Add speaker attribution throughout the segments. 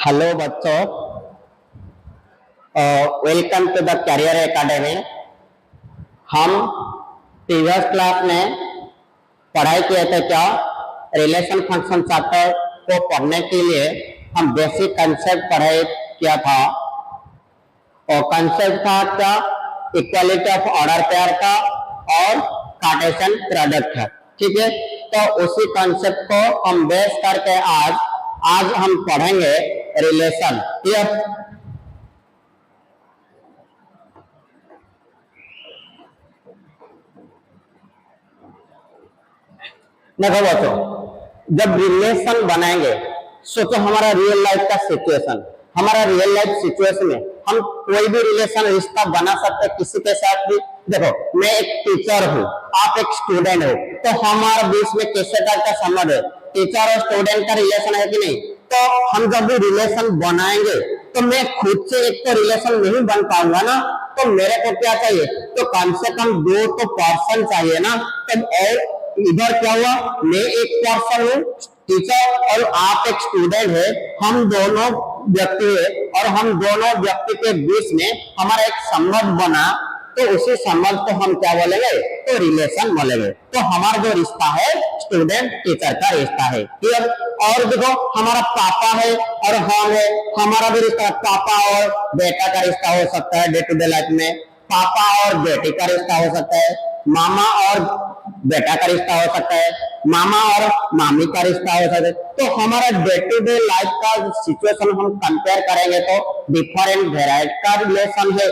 Speaker 1: Hello बच्चों, welcome to the career academy. हम previous class में पढ़ाई किए थे क्या रिलेशन फंक्शन चैप्टर को पढ़ने के लिए हम बेसिक कंसेप्ट पढ़ाई किया था। और कंसेप्ट था क्या इक्वालिटी ऑफ ऑर्डर पेयर का और कार्टेशियन प्रोडक्ट है। ठीक है, तो उसी कंसेप्ट को हम बेस करके आज हम पढ़ेंगे रिलेशन। क्लियर? देखो बच्चों, जब रिलेशन बनाएंगे सोचो हमारा रियल लाइफ का सिचुएशन, हमारा रियल लाइफ सिचुएशन में हम कोई भी रिलेशन रिश्ता बना सकते हैं किसी के साथ भी। देखो, मैं एक टीचर हूँ, आप एक स्टूडेंट हो, तो हमारे बीच में कैसे टाइप का संबंध है? टीचर और स्टूडेंट का रिलेशन है कि नहीं? तो हम जब भी रिलेशन बनाएंगे तो मैं खुद से एक तो रिलेशन नहीं बन पाऊंगा ना, तो मेरे को क्या चाहिए? तो कम से कम दो तो पर्सन चाहिए ना। तो इधर क्या हुआ, मैं एक पर्सन हूँ टीचर और आप एक स्टूडेंट है, हम दोनों व्यक्ति है और हम दोनों व्यक्ति के बीच में हमारा एक संबंध बना, तो उसी संबंध को हम क्या बोलेंगे? तो रिलेशन बोलेंगे। तो हमारा जो रिश्ता है स्टूडेंट टीचर का रिश्ता है। क्लियर? और देखो, हमारा पापा है और हम है, हमारा भी रिश्ता पापा और बेटा का रिश्ता हो सकता है डे टू डे लाइफ में, पापा और बेटी का रिश्ता हो सकता है, मामा और बेटा का रिश्ता हो सकता है, मामा और मामी का रिश्ता हो सकता है। तो हमारा डे टू डे लाइफ का सिचुएशन हम कंपेयर करेंगे तो डिफरेंट वेराइटी का रिलेशन है।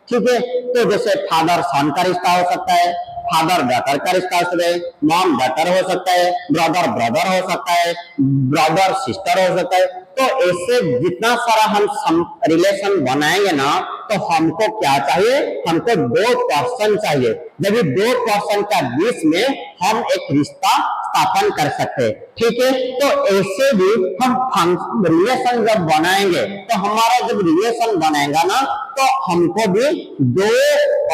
Speaker 1: ठीक है, तो जैसे फादर सन का रिश्ता हो सकता है, फादर डॉटर का रिश्ता हो सकता है, मॉम डॉटर हो सकता है, ब्रदर ब्रदर हो सकता है, ब्रदर सिस्टर हो सकता है। तो ऐसे जितना सारा हम रिलेशन बनाएंगे ना, तो हमको क्या चाहिए? हमको दो पर्सन चाहिए। जब ये दो पर्सन का बीच में हम एक रिश्ता स्थापन कर सकते हैं। ठीक है, तो ऐसे भी हम रिलेशन जब बनाएंगे तो हमारा जब रिलेशन बनेगा ना, तो हमको भी दो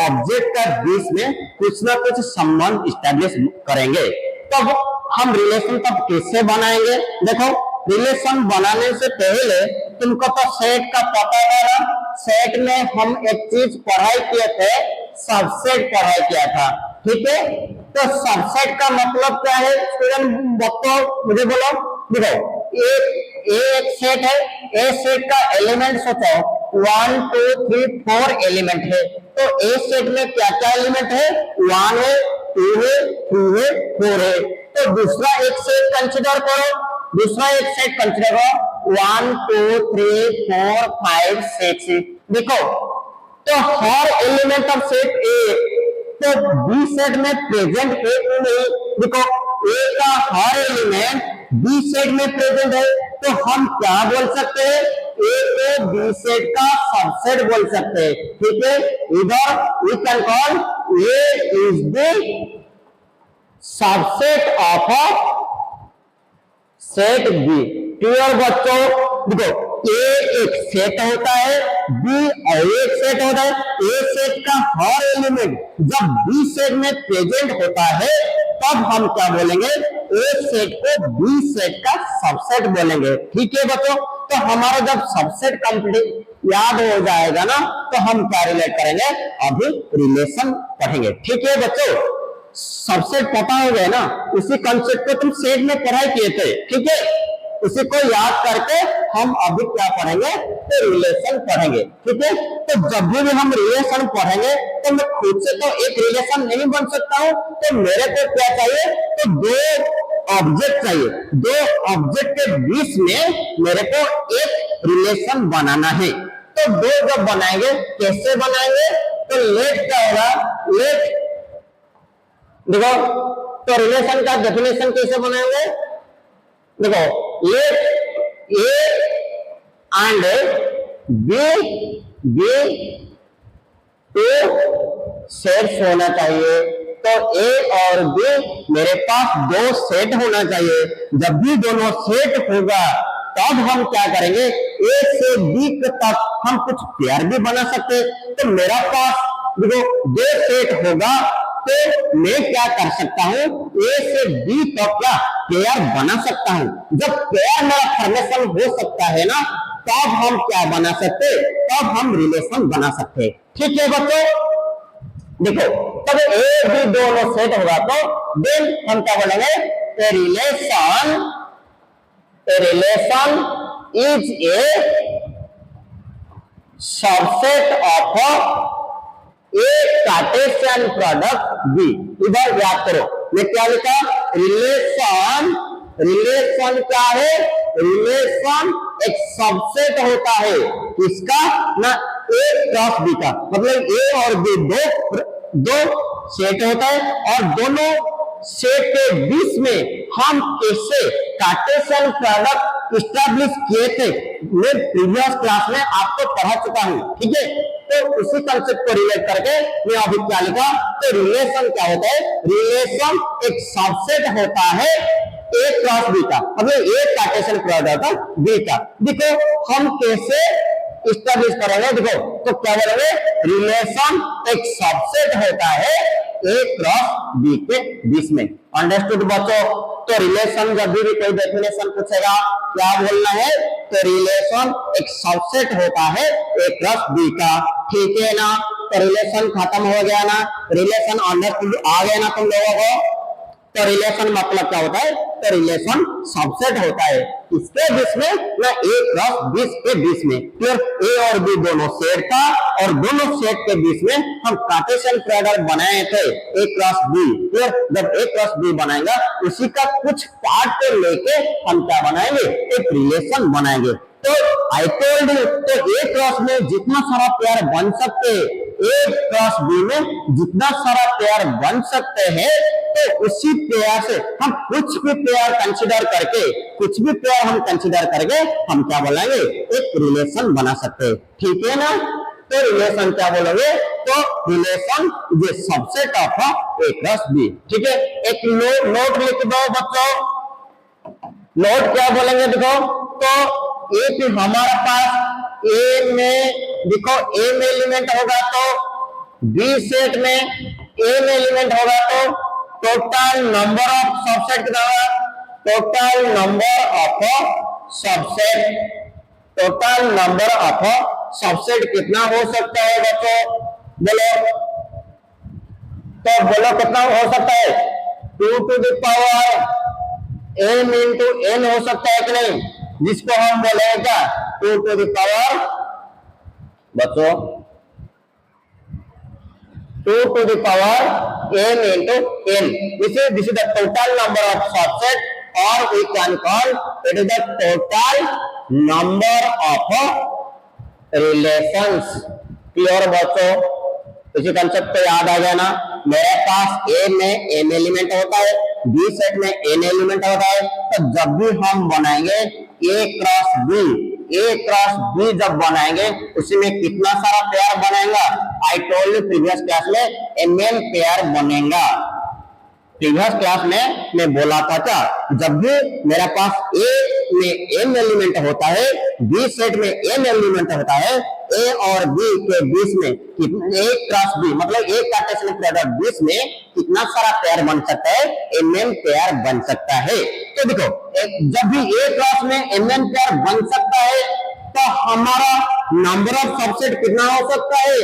Speaker 1: ऑब्जेक्ट का बीच में कुछ ना कुछ संबंध स्टैब्लिश करेंगे। तब हम रिलेशन तब कैसे बनाएंगे? देखो, रिलेशन बनाने से पहले तुमको तो सेट का पता है ना। सेट में हम एक चीज पढ़ाई किए थे, सबसेट पढ़ाई किया था। ठीक है, तो सबसेट का मतलब क्या है? स्टूडेंट बच्चों मुझे बोलो। देखो, एक सेट है, ए सेट का एलिमेंट सोचो 1 2 3 4 एलिमेंट है। तो ए सेट में क्या क्या एलिमेंट है? 1 है, 2 है, 3 है, 4 है। तो दूसरा एक सेट कंसिडर करो, दूसरा एक सेट कंसिडर करो 1 2 3 4 5 6। देखो, तो हर एलिमेंट ऑफ सेट ए तो बी सेट में प्रेजेंट है कि नहीं? देखो, ए का हर एलिमेंट बी सेट में प्रेजेंट है, तो हम क्या बोल सकते हैं? ए को बी सेट का सबसेट बोल सकते हैं। ठीक है, इधर we can call A is the subset of set B. Clear बच्चों? देखो, ए एक सेट होता है, बी और एक सेट होता है। ए सेट का हर एलिमेंट जब बी सेट में प्रेजेंट होता है तब हम क्या बोलेंगे? ए सेट को बी सेट का सबसेट बोलेंगे। ठीक है बच्चों? तो हमारा जब सबसेट कंप्लीट याद हो जाएगा ना, तो हम क्या रिलेट करेंगे? अभी रिलेशन पढ़ेंगे। ठीक है बच्चों? सबसेट पता हो गया ना, उसी कंसेप्ट को तुम सेट में पढ़ाई किए थे। ठीक है, उसी को याद करके हम अभी क्या पढ़ेंगे? तो रिलेशन पढ़ेंगे। ठीक है, तो जब भी हम रिलेशन पढ़ेंगे तो मैं खुद से तो एक रिलेशन नहीं बन सकता हूँ, तो मेरे को क्या चाहिए? तो दो ऑब्जेक्ट चाहिए। दो ऑब्जेक्ट के बीच में मेरे को एक रिलेशन बनाना है। तो दो जब बनाएंगे, कैसे बनाएंगे? तो लेट क्या होगा? लेट, देखो, तो रिलेशन का डेफिनेशन कैसे बनाएंगे? देखो, let A and B two sets होना चाहिए। तो ए और बी मेरे पास दो सेट होना चाहिए। जब भी दोनों सेट होगा तब हम क्या करेंगे? ए से बी तक हम कुछ पेयर भी बना सकते हैं। तो मेरा पास देखो दो सेट होगा, तो मैं क्या कर सकता हूँ? ए से बी तक क्या पेयर बना सकता हूँ। जब पेयर मेरा फॉर्मेशन हो सकता है ना, तब हम क्या बना सकते, तब हम रिलेशन बना सकते। ठीक है बच्चों, देखो तब ए बी दोनों सेट होगा तो देन हम क्या बोलेंगे, a relation is a subset of a Cartesian product B. इधर याद करो मैं क्या लिखा, रिलेशन, रिलेशन क्या है, रिलेशन एक सबसेट होता है इसका ना ए क्रॉस बी का, मतलब ए और बी दो सेट होता है और दोनों सेट के बीच में हम कैसे कार्टेशियन प्रोडक्ट इस्टेब्लिश किए थे, मैं प्रीवियस क्लास में आपको पढ़ा चुका हूं। ठीक है, तो उसी कंसेप्ट को रिलेट करके मैं अभी क्या लिखा, तो रिलेशन क्या होता है, रिलेशन एक सबसेट होता है ए क्रॉस बी का, मतलब ए कार्टेशियन प्रोडक्ट बी का। देखो हम कैसे इस्टेब्लिश करेंगे, देखो तो क्या बोलेंगे, रिलेशन एक सबसेट होता है ए क्रॉस बी के बीच में। अंडरस्टूड बच्चों, तो रिलेशन जब भी कोई डेफिनेशन पूछेगा क्या बोलना है, तो रिलेशन एक सबसेट होता है ए क्रॉस बी का। ठीक है ना, तो रिलेशन खत्म हो गया ना, रिलेशन अंडरस्टूड आ गया ना तुम लोगों को। तो रिलेशन मतलब क्या होता है, तो रिलेशन सबसेट होता है इसके बीच में ना ए क्रॉस बी के बीच में। फिर ए और बी दोनों सेट था और दोनों सेट के बीच में हम कार्टेशियन प्रोडक्ट बनाए थे ए क्रॉस बी। फिर जब ए क्रॉस बी बनाएगा उसी का कुछ पार्ट को लेके हम क्या बनाएंगे, एक रिलेशन बनाएंगे। तो आई टोल्ड यू, तो ए क्रॉस में जितना सारा पेयर बन सकते, ए क्रॉस बी में जितना सारा पेयर बन सकते हैं, तो उसी पेयर से हम कुछ भी पेयर कंसीडर करके, कुछ भी पेयर हम कंसीडर करके हम क्या बोलेंगे, एक रिलेशन बना सकते हैं। ठीक है ना, तो रिलेशन क्या बोलोगे, तो रिलेशन ये subset of A cross B. ठीक है, एक नोट लिख दो बच्चों, नोट क्या बोलेंगे देखो, तो एक हमारे पास ए में देखो, ए में एलिमेंट होगा तो बी सेट में ए में एलिमेंट होगा तो टोटल नंबर ऑफ सबसेट कितना होगा, total number of subset, total number of subset कितना हो सकता है बच्चों, बोलो तो बोलो कितना हो सकता है, 2 to the power m into n हो सकता है कि नहीं, जिसको हम बोलेंगे क्या, 2 टू द पावर बच्चों 2 to the power m into n. This is the total number of subset, or we can call it is the total number of relations. Clear बच्चों, इसी कंसेप्ट पे याद आ गया ना, मेरे पास ए में n एलिमेंट होता है, बी सेट में n एलिमेंट होता है, तो जब भी हम बनाएंगे ए क्रॉस बी जब बनाएंगे उसी में कितना सारा पेयर बनेगा, I told you previous class में mn पेयर बनेगा। प्रीवियस क्लास में मैं बोला था क्या, जब भी मेरे पास ए में m एलिमेंट होता है, बी सेट में n एलिमेंट होता है, ए और बी के बीच में ए क्रॉस बी मतलब ए कार्टेशियन प्रोडक्ट बीच में कितना सारा पेयर बन सकता है, mn पेयर बन सकता है। तो देखो जब भी ए क्रॉस में mn पेयर बन सकता है तो हमारा नंबर ऑफ सबसेट कितना हो सकता है,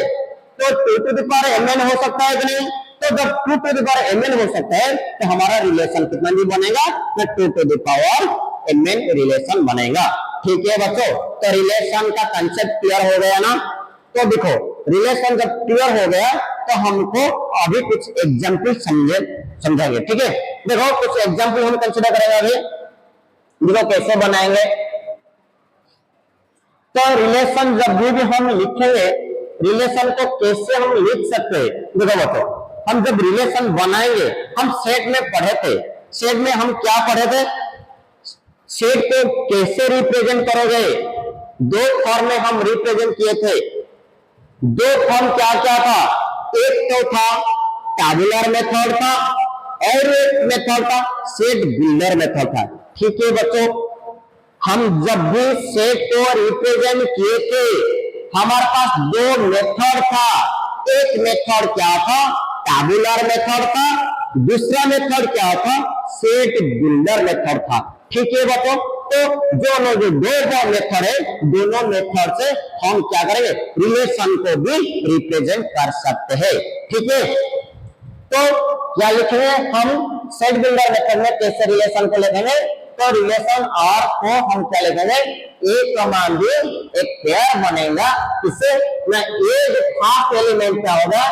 Speaker 1: तो 2 to the power mn हो सकता है कि नहीं, तो जब 2 to the power mn हो सकता है तो हमारा रिलेशन कितना भी बनेगा, तो 2 to the power mn relation बनेगा। ठीक है बच्चों, तो रिलेशन का कंसेप्ट क्लियर हो गया ना। तो देखो रिलेशन जब क्लियर हो गया तो हमको अभी कुछ एग्जांपल समझेंगे। ठीक है, देखो कुछ एग्जांपल हम कंसीडर करेंगे अभी, देखो कैसे बनाएंगे। तो रिलेशन जब भी हम लिखेंगे, रिलेशन को कैसे हम लिख सकते हैं, देखो बच्चों हम जब रिलेशन बनाएंगे, हम सेट में पढ़े थे, सेट में हम क्या पढ़े थे, सेट को कैसे रिप्रेजेंट करोगे, दो फॉर्म में हम रिप्रेजेंट किए थे। दो फॉर्म क्या क्या था, एक तो था टैबुलर मेथड था और एक मेथड था सेट बिल्डर मेथड था। ठीक है बच्चों, हम जब भी सेट को रिप्रेजेंट किए थे हमारे पास दो मेथड था, एक मेथड क्या था, टैबुलर मेथड था, दूसरा मेथड क्या था, सेट बिल्डर मेथड था। ठीक है बच्चों, तो जो दो मेथड है, दोनों मेथड से हम क्या करेंगे, रिलेशन को भी रिप्रेजेंट कर सकते हैं। ठीक है, तो क्या लिखेंगे हम सेट बिल्डर मेथड में कैसे रिलेशन को लिखेंगे, तो रिलेशन आर को हम क्या लिखेंगे, ए कमांड बी एक पेयर बनेगा। इसे ना ए जो फर्स्ट एलिमेंट क्या होगा,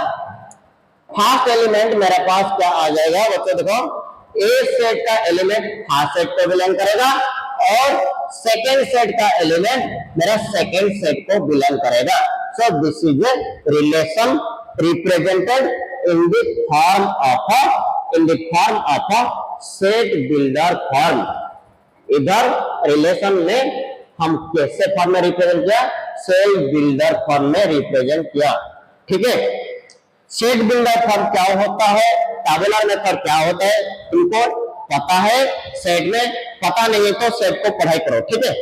Speaker 1: फर्स्ट एलिमेंट मेरे पास क्या आ जाएगा बच्चों, देखो ए सेट का एलिमेंट फर्स्ट सेट को बिलोंग करेगा और सेकेंड सेट का एलिमेंट मेरा सेकेंड सेट को बिलोंग करेगा। So this is a relation represented in the form of a set builder form। इधर रिलेशन में हम कैसे फॉर्म में रिप्रेजेंट किया, सेट बिल्डर फॉर्म में रिप्रेजेंट किया। ठीक है, सेट बिल्डर फॉर्म क्या होता है, टेबुलर मेथड क्या होता है, इनको पता है, सेट में पता नहीं है तो सेट को पढ़ाई करो। ठीक है,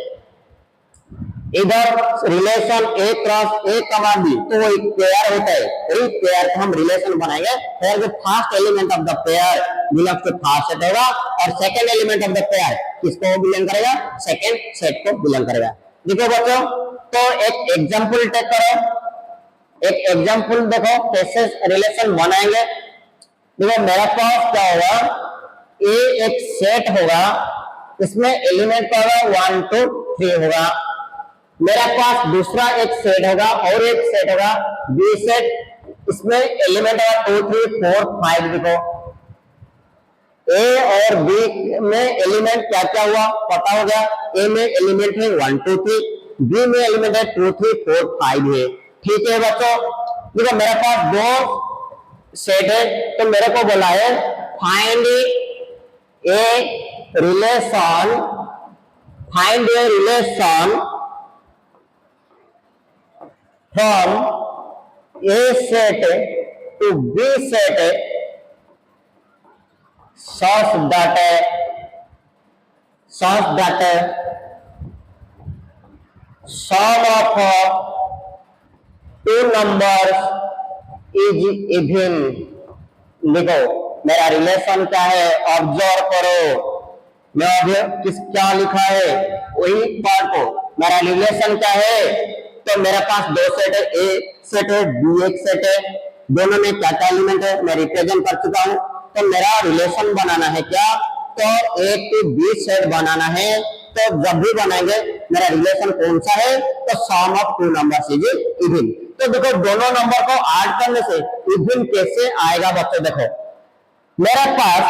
Speaker 1: इधर रिलेशन ए क्रॉस ए कमा बी, तो वो एक पेयर होता है, वही पेयर को हम रिलेशन बनाएंगे और जो first element of the pair belongs to first set होगा और second element of the pair किसको बिलोंग करेगा, सेकंड सेट को बिलोंग करेगा। देखो बच्चों, तो एक एग्जांपल टेक करो, एक एग्जांपल देखो कैसे रिलेशन बनाएंगे। देखो मेरे पास क्या होगा, ए एक सेट होगा, इसमें एलिमेंट का होगा 1 2 3 होगा। मेरा पास दूसरा एक सेट होगा और एक सेट होगा बी सेट, इसमें एलिमेंट होगा 2 3 4 5। देखो ए और बी में एलिमेंट क्या क्या हुआ पता हो गया, ए में एलिमेंट है 1 2 3, बी में एलिमेंट है 2 3 4 5 है। ठीक है बच्चों, देखो मेरे पास दो सेट है, तो मेरे को बोला है find a relation, find a relation from A set to B set such that sum of two numbers is even। देखो मेरा रिलेशन क्या है, ऑब्जर्व करो, मैं अभी किस क्या लिखा है वही पार्ट को, मेरा रिलेशन क्या है, तो मेरे पास दो सेट है, ए सेट है बी एक सेट है, दोनों में क्या क्या एलिमेंट है मैं रिप्रेजेंट कर चुका हूं। तो मेरा रिलेशन बनाना है क्या, तो ए टू बी सेट बनाना है। तो जब भी बनाएंगे मेरा रिलेशन कौन सा है, तो sum of two numbers is even. तो देखो दोनों नंबर को ऐड करने से इवन कैसे आएगा बच्चों, देखो मेरे पास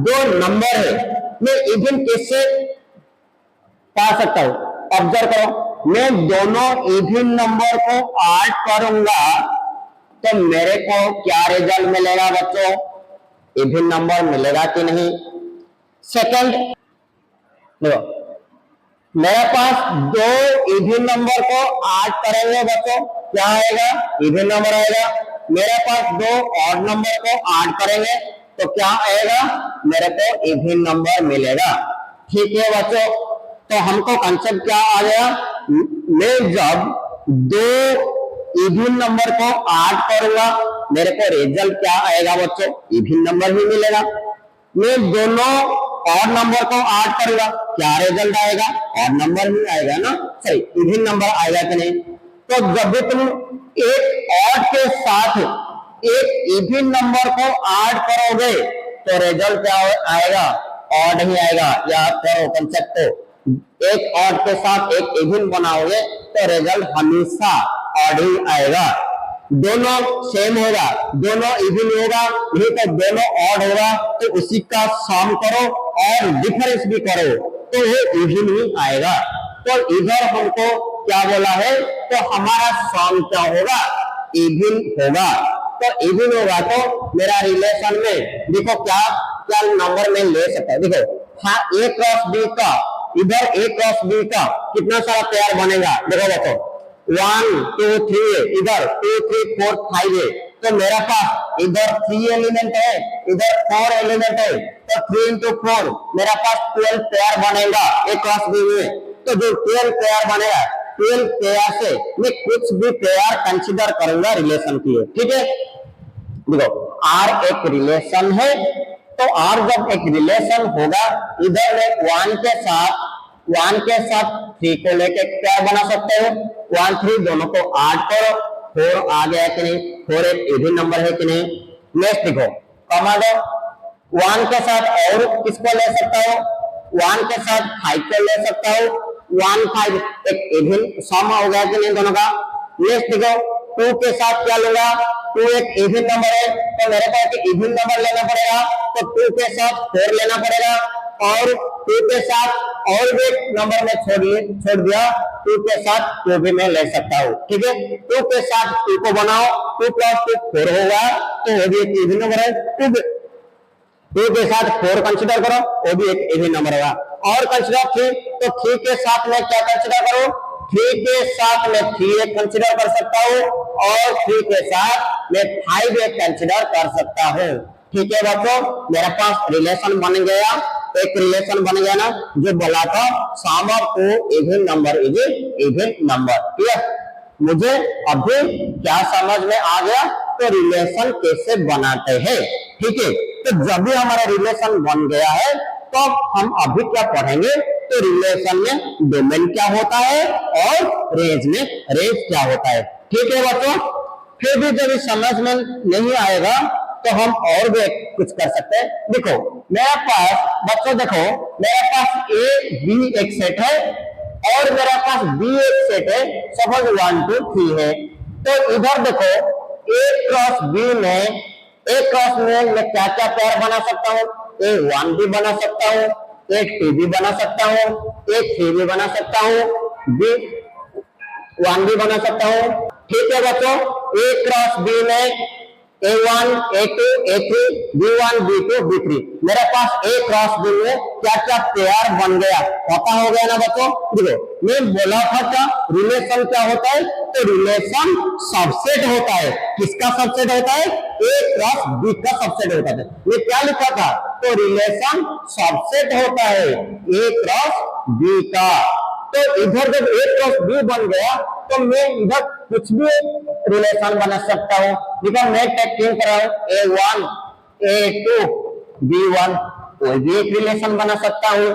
Speaker 1: दो नंबर है, मैं इवन कैसे पा सकता हूं, ऑब्जर्व करो, मैं दोनों इवन नंबर को ऐड करूंगा तो मेरे को क्या रिजल्ट मिलेगा बच्चों, इवन नंबर मिलेगा कि नहीं। सेकंड देखो मेरे पास दो इवन नंबर को ऐड करेंगे बच्चों, क्या आएगा, इवन नंबर आएगा। मेरे पास दो ऑड नंबर को ऐड करेंगे तो क्या आएगा, मेरे को इवन नंबर मिलेगा। ठीक है बच्चों, तो हमको कंसेप्ट क्या आ गया, मैं जब दो इवन नंबर को ऐड करूंगा मेरे को रिजल्ट क्या आएगा बच्चों, इवन नंबर ही मिलेगा। मैं दोनों ऑड नंबर को ऐड करूंगा, क्या रिजल्ट आएगा, ऑड नंबर ही आएगा ना, सही इवन नंबर आएगा कि नहीं। तो जब भी तुम एक ऑड के साथ एक इवन नंबर को ऐड करोगे तो रिजल्ट क्या आएगा, ऑड ही आएगा। याद करो कंसेप्ट को, एक ऑड के साथ एक इवन बनाओगे तो रिजल्ट हमेशा ऑड ही आएगा। दोनों सेम होगा, दोनों इवन होगा, नहीं तो दोनों ऑड होगा, तो उसी का सम करो और डिफरेंस भी करो तो वो इवन ही आएगा। तो इधर हमको क्या बोला है, तो हमारा सम क्या होगा, इवन होगा। तो इवन होगा तो मेरा रिलेशन में देखो क्या क्या नंबर में ले सकता है। देखो हाँ, ए क्रॉस बी का, इधर ए क्रॉस बी का कितना सारा पेयर बनेगा, देखो देखो 1 2 3 है, इधर 2 3 4 5 है। तो मेरा पास इधर 3 एलिमेंट है, इधर 4 एलिमेंट है, तो 3 into 4 मेरा पास 12 पेयर बनेगा ए क्रॉस बी में। तो जो 12 पेयर बनेगा, 12 पेयर से मैं कुछ भी पेयर कंसीडर करूंगा रिलेशन की है। ठीक है, देखो आर एक रिलेशन है, तो आर जब एक रिलेशन होगा, इधर मैं 1 के साथ 1 के साथ 3 को लेके क्या बना सकते हो, 1 3 दोनों को ऐड करो, 4 आ गया कि नहीं, 4 एक इवन नंबर है कि नहीं। नेक्स्ट देखो कमा दो, 1 के साथ और किसको ले सकता हो, 1 के साथ 5 को ले सकता हो, 1 5 एक इवन सम हो गया कि नहीं दोनों का। नेक्स्ट देखो 2 के साथ क्या लूंगा, 2 एक इवन नंबर है तो मेरे को एक इवन नंबर लेना पड़ेगा, तो 2 के साथ 4 लेना पड़ेगा, और 2 के साथ और भी नंबर में छोड़ दिया, 2 के साथ 2 भी मैं ले सकता हूँ, ठीक है। 2 के साथ 2 को बनाओ, 2 + 2 4 होगा, तो वो भी एक इवन नंबर है। 2 के साथ 4 कंसीडर करो, वो भी एक इवन नंबर होगा। और कंसीडर 3, तो 3 के साथ मैं क्या कंसीडर करूं, 3 के साथ मैं 3 एक कंसीडर कर सकता हूं, और 3 के साथ मैं 5 एक कंसीडर कर सकता हूं, ठीक है बच्चों। मेरे पास रिलेशन बन गया, एक रिलेशन बन गया ना, जो बोला था sum of 2 even number is even number, ठीक है। मुझे अभी क्या समझ में आ गया, तो रिलेशन कैसे बनाते हैं, ठीक है। तो जब भी हमारा रिलेशन बन गया है तो हम अभी क्या पढ़ेंगे, तो रिलेशन में डोमेन क्या होता है और रेंज में रेंज क्या होता है, ठीक है बच्चों। फिर भी जब समझ में नहीं आएगा तो हम और भी कुछ कर सकते हैं। देखो मेरे पास बच्चों, देखो मेरे पास ए बी एक सेट है और मेरे पास बी एक सेट है, सपोज 1 2 3 है। तो इधर देखो ए क्रॉस बी में, ए क्रॉस में मैं क्या क्या पेयर बना सकता हूँ, A1 भी बना सकता हूँ, A2 भी बना सकता हूँ, A3 भी बना सकता हूँ, B1 भी बना सकता हूँ, ठीक है बच्चों। A क्रॉस B में A1 A2 A3 B1 B2 B3, मेरे पास A क्रॉस B में क्या क्या पेयर बन गया, पता हो गया ना बच्चों। देखो मैं बोला था क्या, रिलेशन क्या होता है, तो रिलेशन सबसेट होता है, किसका सबसेट होता है, A क्रॉस B का सबसेट होता है। ये क्या लिखा था, तो रिलेशन सबसेट होता है A क्रॉस B का। तो इधर जब A क्रॉस B बन गया तो मैं इधर कुछ भी रिलेशन बना सकता हूँ। देखो मैं टेक्निक कर रहा हूँ A1 A2 B1, कोई भी एक रिलेशन बना सकता हूँ।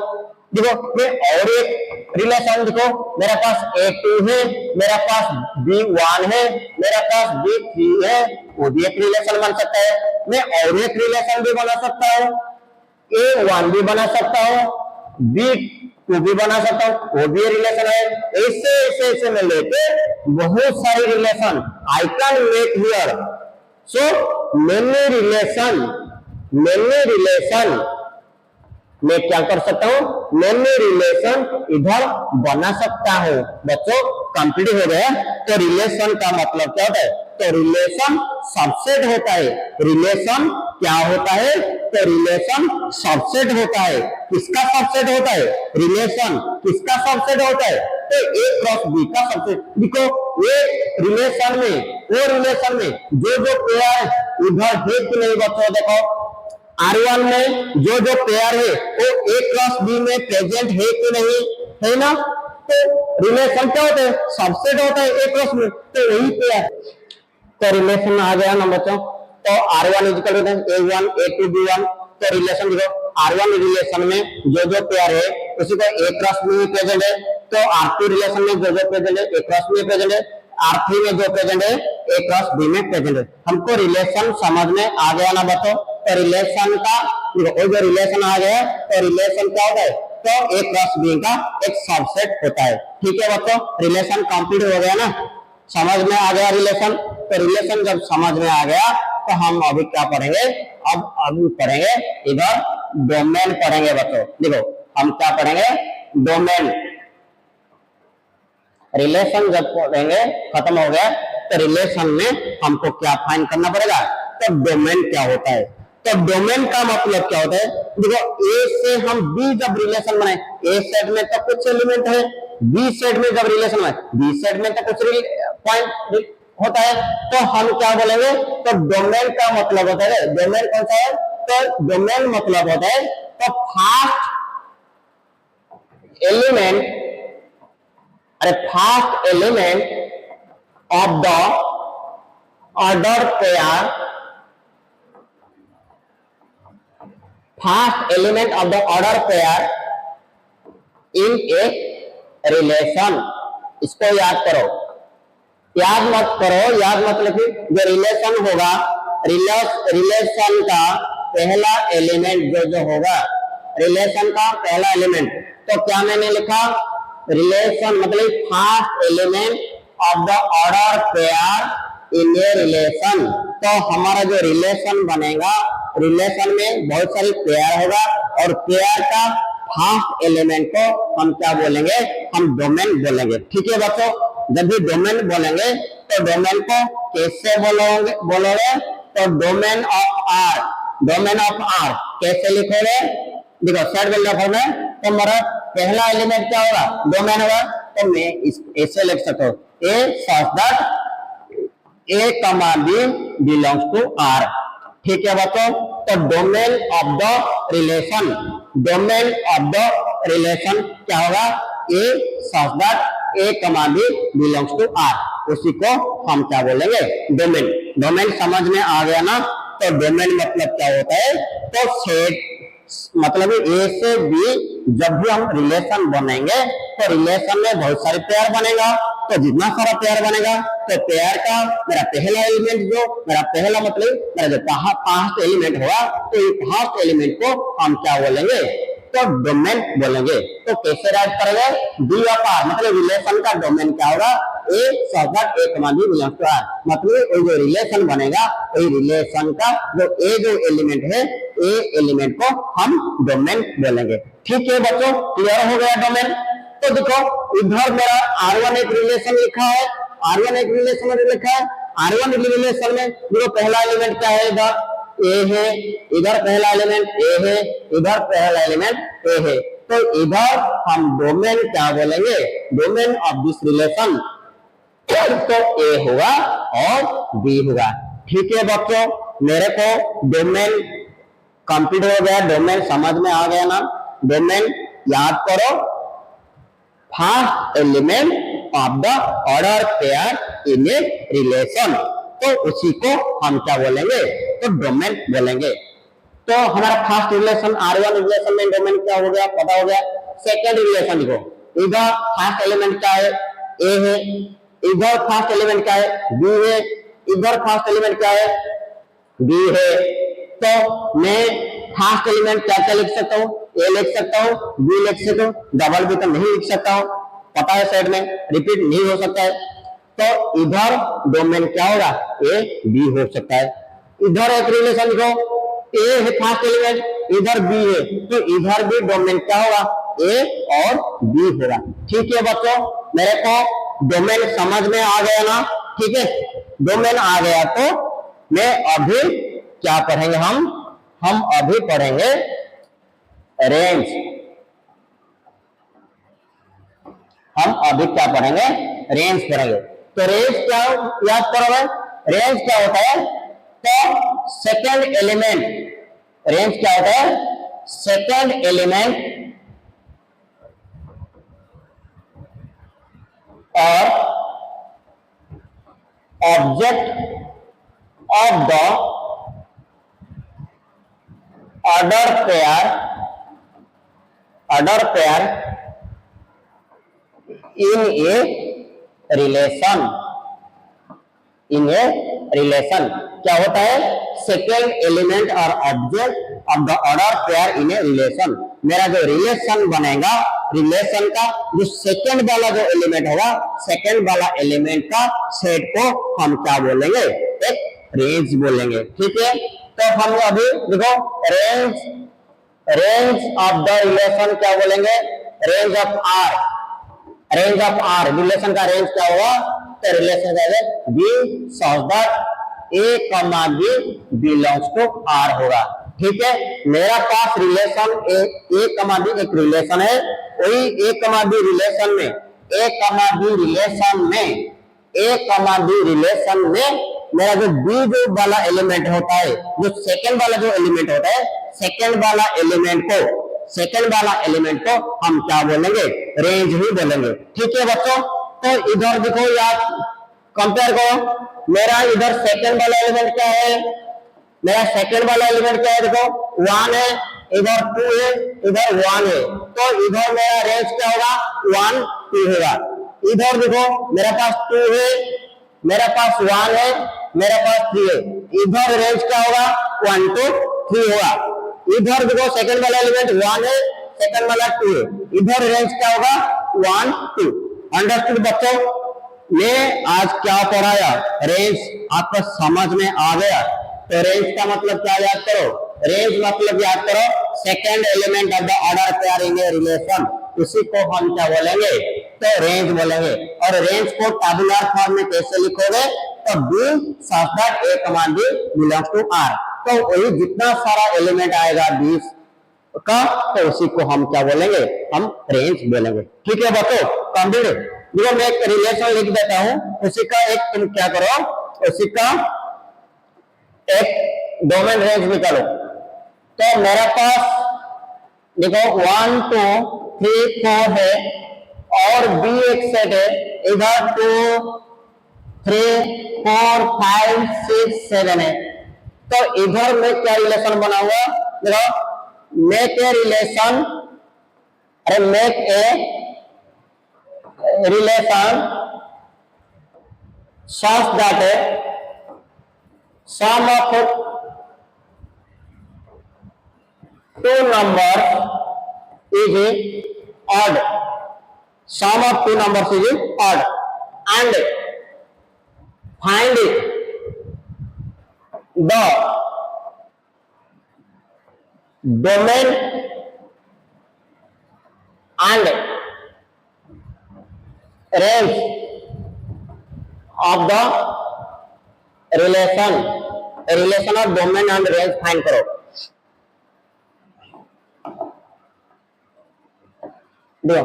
Speaker 1: देखो मैं और एक रिलेशन, देखो मेरे पास A2 है, मेरे पास B1 है, मेरे पास B3 है, वो भी एक रिलेशन बन सकता है। मैं और एक रिलेशन भी बना सकता हूँ, A1 भी बना सकता हूँ, B2 भी बना सकता हूँ, वो भी रिलेशन है। ऐसे ऐसे ऐसे में लेके बहुत सारी relation I can make here. So many relation मैं क्या कर सकता हूँ, मेनी रिलेशन इधर बना सकता हूँ। बच्चों कंप्लीट हो गया। तो रिलेशन का मतलब क्या होता है, तो रिलेशन सबसेट होता है। रिलेशन क्या होता है, तो रिलेशन सबसेट होता है। किसका सबसेट होता है, रिलेशन किसका सबसेट होता है, तो A क्रॉस B का सबसेट। देखो ये रिलेशन में, वो रिलेशन में जो जो पेयर इधर है कि नहीं बच्चों, देखो R1 में जो जो पेयर है वो A क्रॉस B में प्रेजेंट है कि नहीं, है ना। तो रिलेशन क्या होता है, सबसेट होता है A क्रॉस B, तो वही पेयर। तो रिलेशन आ गया ना बच्चों। तो R1 equal to A1 A2 B1। तो रिलेशन देखो R1 रिलेशन में जो जो पेयर है उसी को A क्रॉस B में प्रेजेंट है। तो R2 रिलेशन में जो जो प्रेजेंट है A क्रॉस B में प्रेजेंट है। R3 में जो प्रेजेंट है A क्रॉस B में प्रेजेंट है। हमको रिलेशन समझ में आ गया ना बच्चों। तो रिलेशन का वो जो रिलेशन आ गया, तो रिलेशन क्या होता है, तो A क्रॉस B का एक सबसेट होता है। ठीक है बच्चों, रिलेशन कंप्लीट हो गया ना, समझ में आ गया रिलेशन। तो रिलेशन जब समझ में आ गया तो हम अभी क्या पढ़ेंगे, अभी पढ़ेंगे इधर डोमेन पढ़ेंगे बच्चों। देखो हम क्या पढ़ेंगे, डोमेन। रिलेशन जब पढ़ेंगे खत्म हो गया, तो रिलेशन में हमको क्या फाइंड करना पड़ेगा, तो डोमेन क्या होता है। तो डोमेन का मतलब क्या होता है, देखो ए से हम बी जब रिलेशन बनाए, ए सेट में तो कुछ एलिमेंट है, बी सेट में जब रिलेशन बनाए बी सेट में तो कुछ पॉइंट होता है। तो हम क्या बोलेंगे, तो डोमेन का मतलब होता है, डोमेन कौन सा है, तो डोमेन मतलब होता है तो first element of the order pair, first element of the order pair in a relation. इसको याद करो, याद मत करो, याद मतलब कि जो रिलेशन होगा, रिलेशन का पहला एलिमेंट जो होगा, रिलेशन का पहला एलिमेंट, तो क्या मैंने लिखा, रिलेशन मतलब first element of the order pair in a relation. तो हमारा जो रिलेशन बनेगा, रिलेशन में बहुत सारी पेयर होगा और पेयर का फर्स्ट एलिमेंट को हम क्या बोलेंगे, हम डोमेन बोलेंगे। ठीक है बच्चों, जब भी डोमेन बोलेंगे तो डोमेन को कैसे बोलोगे, तो domain of R, domain of R कैसे लिखोगे, देखो सेट बिल्डर में, तो हमारा पहला एलिमेंट क्या होगा, डोमेन होगा, तो मैं ऐसे लिख सकता हूँ, ए सच दैट ए कमा बी बिलोंग्स टू आर। ठीक है बच्चों, तो domain of the relation, domain of the relation क्या होगा, ए सच दैट ए कमा बी बिलोंग्स टू आर, उसी को हम क्या बोलेंगे, डोमेन। डोमेन समझ में आ गया ना, तो डोमेन मतलब क्या होता है, तो सेट मतलब ए से बी जब भी हम रिलेशन बनेंगे तो रिलेशन में बहुत सारे पेयर बनेगा, तो जितना सारा पेयर बनेगा तो पेयर का मेरा पहला एलिमेंट, जो मेरा पहला मतलब मेरा जो फर्स्ट एलिमेंट होगा, तो ये फर्स्ट एलिमेंट को हम क्या बोलेंगे, तो डोमेन बोलेंगे। तो कैसे राइट करेंगे, डी ऑफ आर मतलब रिलेशन का डोमेन क्या होगा, ए सच दैट ए कमा बी बिलोंग्स टू आर, मतलब ये जो रिलेशन बनेगा, ये रिलेशन का जो एलिमेंट है, ए एलिमेंट को हम डोमेन बोलेंगे। ठीक है बच्चों, क्लियर हो गया डोमेन। तो देखो इधर मेरा R1 एक रिलेशन लिखा है, R1 एक रिलेशन लिखा है, R1 रिलेशन में देखो पहला एलिमेंट क्या है, इधर ए है, इधर पहला एलिमेंट ए है, इधर पहला एलिमेंट ए है, तो इधर हम डोमेन क्या बोलेंगे, डोमेन ऑफ दिस रिलेशन, तो ए होगा और बी होगा। ठीक है बच्चों, मेरे को डोमेन कंप्लीट हो गया, डोमेन समझ में आ गया ना। डोमेन याद करो, first element of the order pair in a relation, तो उसी को हम क्या बोलेंगे, तो डोमेन बोलेंगे। तो हमारा फर्स्ट रिलेशन R1 रिलेशन में डोमेन क्या हो गया, पता हो गया। सेकंड रिलेशन देखो, इधर फर्स्ट एलिमेंट क्या है, ए है, इधर फर्स्ट एलिमेंट क्या है, बी है, इधर फर्स्ट एलिमेंट क्या है, बी है, तो मैं फर्स्ट एलिमेंट क्या क्या लिख सकता हूँ, ए लिख सकता हूँ, बी लिख सकता हूँ, डबल बी तो नहीं लिख सकता हूँ, पता है साइड में रिपीट नहीं हो सकता है, तो इधर डोमेन क्या होगा, ए बी हो सकता है। इधर एक रिलेशन लिखो, ए है फर्स्ट एलिमेंट, इधर बी है, तो इधर भी डोमेन क्या होगा, ए और बी होगा। ठीक है बच्चों, मेरे को डोमेन समझ में आ गया ना। ठीक है, डोमेन आ गया तो मैं अभी क्या पढ़ेंगे, हम अभी पढ़ेंगे रेंज। हम अभी क्या पढ़ेंगे, रेंज पढ़ेंगे। तो रेंज क्या याद करोगे, रेंज क्या होता है, तो सेकंड एलिमेंट, रेंज क्या होता है, सेकंड एलिमेंट और object of the order pair in a relation, in a relation क्या होता है, सेकेंड एलिमेंट और object of the order pair in a relation. मेरा जो रिलेशन बनेगा, रिलेशन का जो सेकेंड वाला जो एलिमेंट होगा, सेकेंड वाला एलिमेंट का सेट को हम क्या बोलेंगे, एक रेंज बोलेंगे। ठीक है, तो हम अभी देखो रेंज ऑफ द रिलेशन क्या बोलेंगे, range of R, range of R relation का रेंज क्या होगा, तो रिलेशन का बी सच दैट ए कमा बी बिलोंग्स टू आर होगा। ठीक है, मेरा पास रिलेशन ए कमा बी एक रिलेशन है, वही ए कमा बी रिलेशन में, ए कमा बी रिलेशन में, ए कमा बी रिलेशन में मेरा जो बी जो वाला एलिमेंट होता है, जो सेकंड वाला जो एलिमेंट होता है, सेकंड वाला एलिमेंट को हम क्या बोलेंगे, रेंज ही बोलेंगे। ठीक है बच्चों, तो इधर देखो यार कंपेयर करो, मेरा इधर सेकंड वाला एलिमेंट क्या है, मेरा सेकंड वाला एलिमेंट क्या है, देखो 1 है, इधर 2 है, इधर 1 है, तो इधर मेरा रेंज क्या होगा 1 2 होगा। इधर देखो मेरे पास 2 है, मेरे पास 1 है, मेरे पास 3 है, इधर रेंज क्या होगा 1 2 3 होगा। इधर देखो सेकंड वाला एलिमेंट 1 है, सेकंड वाला 2 है, इधर रेंज क्या होगा 1 2। अंडरस्टूड बच्चों? मैं आज क्या पढ़ाया, रेंज आपको समझ में आ गया? तो रेंज का मतलब क्या याद करो, रेंज मतलब याद करो second element of the order pair in a relation, उसी को हम क्या बोलेंगे, तो रेंज बोलेंगे। और रेंज को टैबुलर फॉर्म में कैसे लिखोगे, तो B such that A comma B belongs to R, तो वही जितना सारा एलिमेंट आएगा बी का, तो उसी को हम क्या बोलेंगे, हम रेंज बोलेंगे। ठीक है बच्चों, कंप्लीट। देखो मैं एक रिलेशन लिख देता हूं, उसी का एक तुम क्या करो, उसी का एक डोमेन रेंज निकालो। तो मेरे पास देखो 1 2 3 4 है और बी एक सेट है, इधर 2 3 4 5 6 7 है। तो इधर मैं क्या रिलेशन बनाऊंगा, देखो मेक ए रिलेशन, अरे make a relation such that sum of two numbers is odd, sum of two numbers is odd, and find the domain and range of the relation of domain and range find करो। देखो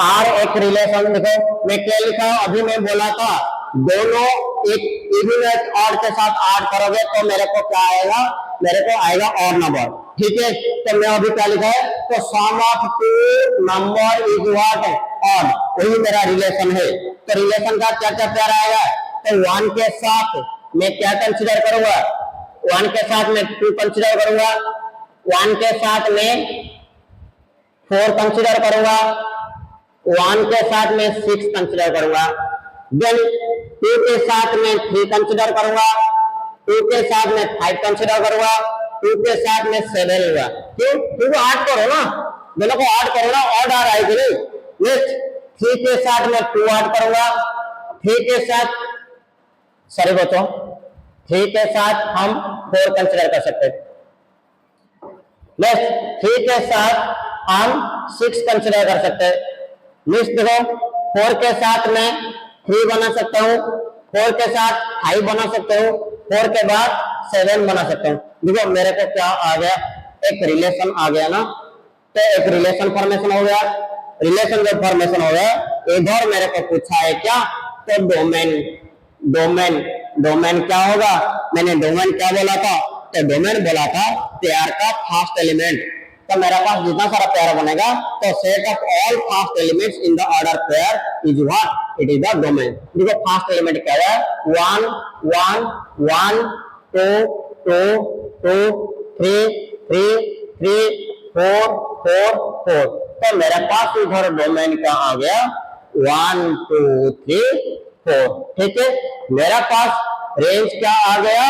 Speaker 1: are एक relation, देखो मैं क्या लिखा अभी मैं बोला था, दोनों एक इवन एक ऑड के साथ ऐड करोगे तो मेरे को क्या आएगा, मेरे को आएगा ऑड नंबर। ठीक है, तो मैं अभी क्या लिखा है, तो sum of two number is what odd, वही मेरा रिलेशन है। तो रिलेशन का क्या क्या पेयर आएगा, तो 1 के साथ मैं क्या कंसीडर करूंगा, 1 के साथ मैं 2 कंसीडर करूंगा, 1 के साथ में 4 कंसीडर करूंगा, 1 के साथ में 6 कंसीडर करूंगा, देन 2 के साथ में 3 कंसीडर करूंगा, 2 के साथ में 5 कंसीडर करूंगा, 2 के साथ में 7 होगा। क्यों, क्योंकि 8 करो ना, दोनों को 8 करो ना, ऑड आ रहा है कि नहीं। नेक्स्ट 3 के साथ में 2 ऐड करूंगा, 3 के साथ सॉरी बच्चों 3 के साथ हम 4 कंसीडर कर सकते हैं। नेक्स्ट 3 के साथ हम 6 कंसीडर कर सकते हैं। नेक्स्ट देखो 4 के साथ मैं 3 बना सकता हूँ, 4 के साथ 5 बना सकता हूँ, 4 के बाद 7 बना सकता हूँ। देखो मेरे को क्या आ गया, एक रिलेशन आ गया ना, तो एक रिलेशन फॉर्मेशन हो गया। रिलेशन जब फॉर्मेशन हो गया, इधर मेरे को पूछा है क्या, तो डोमेन क्या होगा, मैंने डोमेन क्या बोला था, तो डोमेन बोला था पेयर का फर्स्ट एलिमेंट। तो मेरे पास जितना सारा पेयर बनेगा, तो set of all first elements in the order pair is what, it is the domain. देखो फर्स्ट एलिमेंट क्या है, 1 1 1 2 2 2 3 3 3 4 4 4। तो मेरे पास इधर डोमेन का आ गया 1 2 3 4। ठीक है, मेरा पास रेंज क्या आ गया,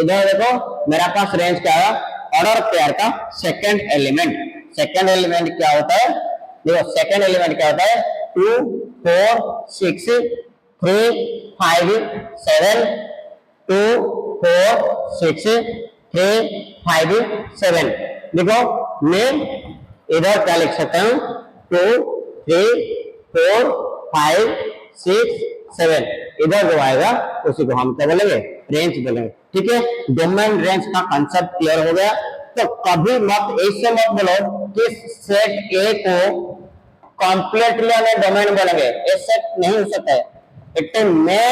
Speaker 1: इधर देखो मेरा पास रेंज क्या है, ऑर्डर पेयर का सेकंड एलिमेंट। सेकंड एलिमेंट क्या होता है, देखो सेकंड एलिमेंट क्या होता है, 2 4 6 3 5 7 2 4 6 3 5 7। देखो मैं इधर क्या लिख सकता हूँ, 2 3 4 5 6 7, इधर जो आएगा उसी को हम क्या बोलेंगे, रेंज बोलेंगे। ठीक है, डोमेन रेंज का कंसेप्ट क्लियर हो गया। तो कभी मत ऐसे मत बोलो कि सेट ए को कंप्लीटली हमें डोमेन बोलेंगे, ऐसे नहीं हो सकता है। इट में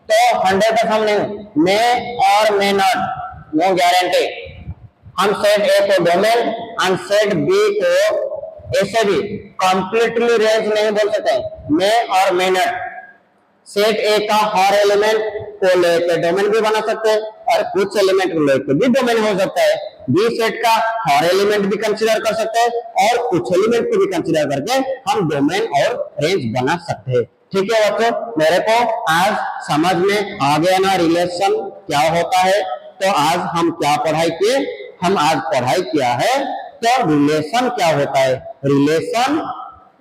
Speaker 1: तो 100% नहीं, में और में नॉट, नो गारंटी। हम सेट ए को डोमेन और सेट बी को ऐसे भी कंप्लीटली रेंज नहीं बोल सकते, में और में नॉट। सेट ए का हर एलिमेंट को लेके डोमेन भी बना सकते हैं और कुछ एलिमेंट को लेके भी डोमेन हो सकता है। बी सेट का हर एलिमेंट भी कंसीडर कर सकते हैं और कुछ एलिमेंट को भी कंसीडर करके हम डोमेन और रेंज बना सकते हैं। ठीक है बच्चों, मेरे को आज समझ में आ गया ना रिलेशन क्या होता है। तो आज हम क्या पढ़ाई किए, हम आज पढ़ाई किया है तो रिलेशन क्या होता है। रिलेशन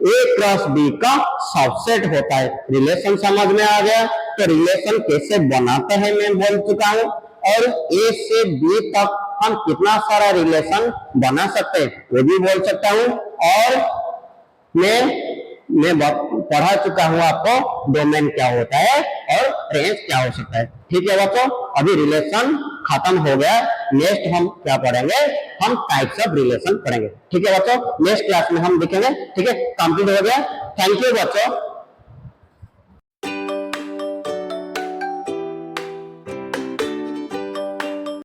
Speaker 1: ए क्रॉस बी का सबसेट होता है। रिलेशन समझ में आ गया तो रिलेशन कैसे बनाते हैं मैं बोल चुका हूं, और ए से बी तक हम कितना सारा रिलेशन बना सकते हैं वो भी बोल सकता हूं। और मैं पढ़ा चुका हूं आपको डोमेन क्या होता है और रेंज क्या हो सकता है। ठीक है बच्चों, अभी रिलेशन खत्म हो गया। नेक्स्ट हम क्या पढ़ेंगे, हम टाइप्स ऑफ रिलेशन पढ़ेंगे। ठीक है बच्चों, नेक्स्ट क्लास में हम देखेंगे। ठीक है, कंप्लीट हो गया। थैंक यू बच्चों।